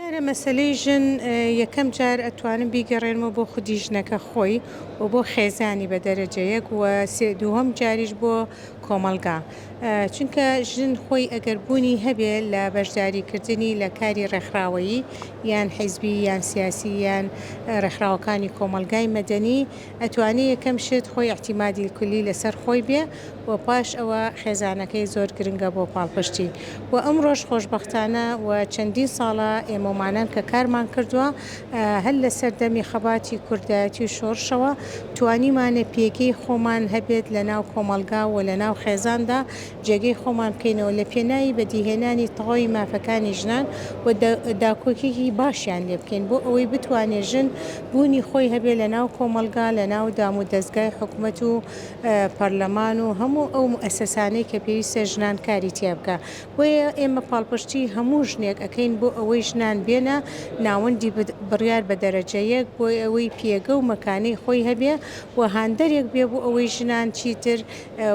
دیارە مەسەلەی ژن یەکەم جار ئەتوانم بیگەڕێنمەوە بۆ خودی ژنەکە خۆی و بۆ خێزانی بە دەرەجەیەک و دووهەم جاریش بۆ کۆمەلگا. چونکە ژن خۆی ئەگەر بوونی هەبێ لە بەشداریکردنی لە کاری ڕێکخراوەیی یان حیزبی یان سیاسی یان ڕێکخراوەکانی کۆمەلگای مەدەنی ئەتوانێت یەکەم شت خۆی احتیمادی کولی لەسەر خۆی بێ و پاش ئەوە خێزانەکەی زۆر گرنگە بۆ پاڵپشتی و ئەمڕۆژ خۆشبەختانە و چەندین ساڵە ئێمەمانان کە کارمان کردووە هەر لە سەردەمی خەباتی کوردایەتی و شۆڕشەوە توانیمانە پێگەی خۆمان هەبێت لە ناو کۆمەلگا و لە ناو خێزاندا جێگەی خۆمان بکەینەوە لە پێناوی بەدیهێنانی تەواوی مافەکانی ژنان و داکۆکیی باشیان لێ بکەین بۆ ئەوەی بتوانێت ژن بوونی خۆی هەبێ لە ناو کۆمەلگا لە ناو دام و دەستگای حکوومەت و پەرلەمان و هەموو ئەو مؤسسانەی کە پێویستە ژنان کاری تیا بکە بۆیە ئێمە پاڵپشتی هەموو ژنێک ئەەکەین بۆ ئەوەی ژنان بێنە ناوەندی بڕیار بە دەرەجەیەک بۆ ئەوەی پێگە و مەکانەی خۆی هەبێ و هاندەرێک بێ بۆ ئەوەی ژنان چیتر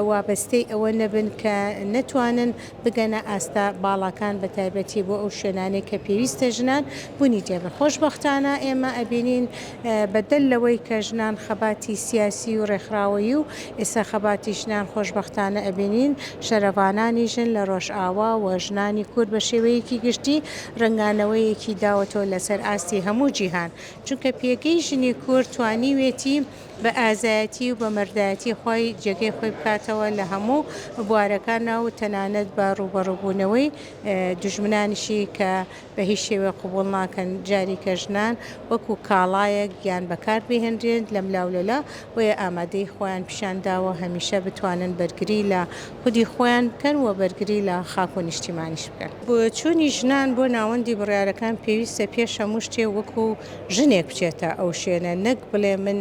وابەستەی ئەوە نەبن کە نەتوانن بگەنە ئاستا باڵاکان بە تایبەتی بۆ ئەو شوێنانەی کە پێویستە ژنان بوونی تێبن. خۆشبەختانە ئێمە ئەبینین بەدەل لەوەی کە ژنان خەباتی سیاسی و ڕێکخراوەیی و ئێستا خەباتی ژنان خۆشبەختانە ئەبینین شەرەوانانی ژن لە ڕۆژئاوا و ژنانی کورد بە شێوەیەکی گشتی ڕنگانەوەیەکی داوەتەوە لەسەر ئاستی هەموو جیهان چونکە پێگەی ژنی کورد توانیوێتی بە ئازایەتی و بە مەردایەتی خۆی جێگەی خۆی بکاتەوە لە هەموو بوارەکانە و تەنانەت بە ڕوبەڕووبوونەوەی دوژمنانیشی کە بە هیچ شێوە قوبوڵ ناکەن جاریکە ژنان وەکو کاڵایەک گیان بەکار بهێنرێن لەم لاولەلا وەیە ئامادەی خۆیان پیشانداوە هەمیشە بتوانن بەرگری لە خودی خۆیان بکەن و بەرگری لە خاک و نیشتیمانیش بکەن. بۆ چوونی ژنان بۆ ناوەندی بڕیارەکان پێویستە پێش هەموو شتێ وەکو ژنێک بچێتە ئەو شوێنە نەک بڵێ من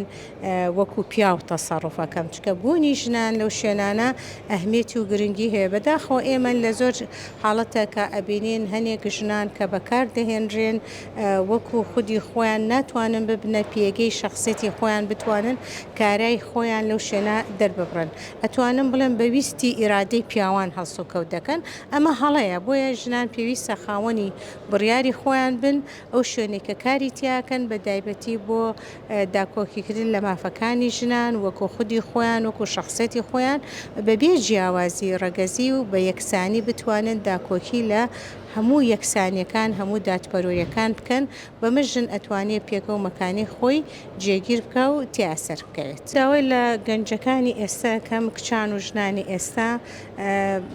وەکو پیا و تەسەڕوفەکەم چکە بوونی ژنان لەو شوێنانە ئەهمیەتی و گرنگی هەیە بەداخەوە ئێمە لە زۆر حاڵەتە کە ئەبینین هەنێک ژنان کە بەکار دەهێنرێن وەکو خودی خۆیان ناتوانن ببنە پێگەی شخصیەتی خۆیان بتوانن کارای خۆیان لەو شوێنە دەرببڕن ئەتوانن بڵێن بەویستی ئیرادەی پیاوان هەڵسو و کەوت دەکەن ئەمە هەڵەیە بۆیە ژنان پێویستە خاوەنی بڕیاری خۆیان بن ئەو شوێنێک کە کاری تیاکەن بە تایبەتی بۆ داکۆکیکردن لە مافەکانی ژنان وەکو خودی خۆیان وەکو شخصیەتی خۆیان بەبێ جیاوازی ڕەگەزی و بە یەکسانی بتوانن داکۆکی لە هەموو یەکسانیەکان هەموو دادپەرووریەکان بکەن بەمە ژن ئەتوانێت پێکە و مەکانی خۆی جێگیر بکە و تیاسەر بکەوێت. داوای لە گەنجەکانی ئێستا کەم کچان و ژنانی ئێستا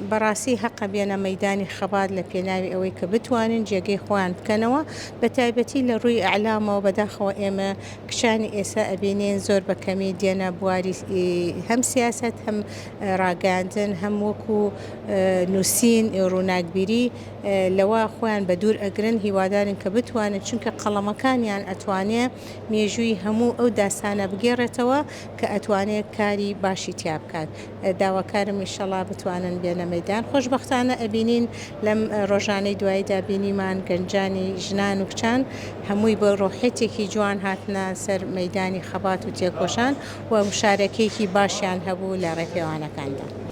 بەڕاستی حەقە بێنە مەیدانی خەبات لە پێناوی ئەوەی کە بتوانن جێگەی خۆیان بکەنەوە بە تایبەتی لە ڕووی ئەعلامەوە بەداخەوە ئێمە کچانی ئێستا ئەبینێن زۆر بەکەمی دێنە بواری هەم سیاست هەم ڕاگەاندن هەم وەکو نووسین ڕووناکبیری لەوە خۆیان بە دوور ئەگرن هیوادارن کە بتوانن چونکە قەڵەمەکانیان ئەتوانێت مێژووی هەموو ئەو داستانە بگێڕێتەوە کە ئەتوانێت کاری باشی تیا بکات. داواکارم ئینشەڵا بتوانن بێنە مەیدان. خۆشبەختانە ئەبینین لەم ڕۆژانەی دواییدا بینیمان گەنجانی ژنان و کچان هەمووی بە ڕۆحێتێکی جوان هاتنە سەر مەیدانی خەبات و تێکۆشان و مشارەکەیەکی باشیان هەبوو لە ڕێپێوانەکاندا.